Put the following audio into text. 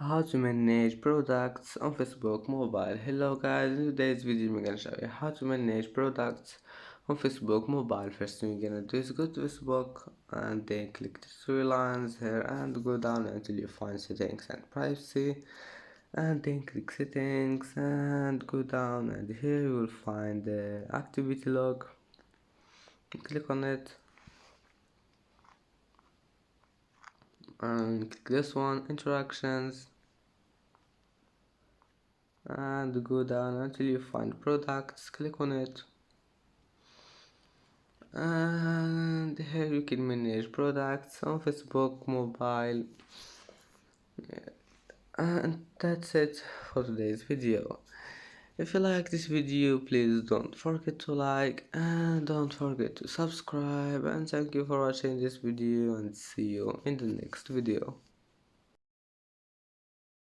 How to manage products on Facebook mobile. Hello guys, in today's video I'm gonna show you how to manage products on Facebook mobile. First thing you're gonna do is go to Facebook and then click the three lines here and go down until you find settings and privacy, and then click settings and go down, and here you will find the activity log. Click on it and click this one, interactions, and go down until you find products. Click on it and here you can manage products on Facebook mobile. And that's it for today's video. If you like this video, please don't forget to like and don't forget to subscribe, and thank you for watching this video, and see you in the next video.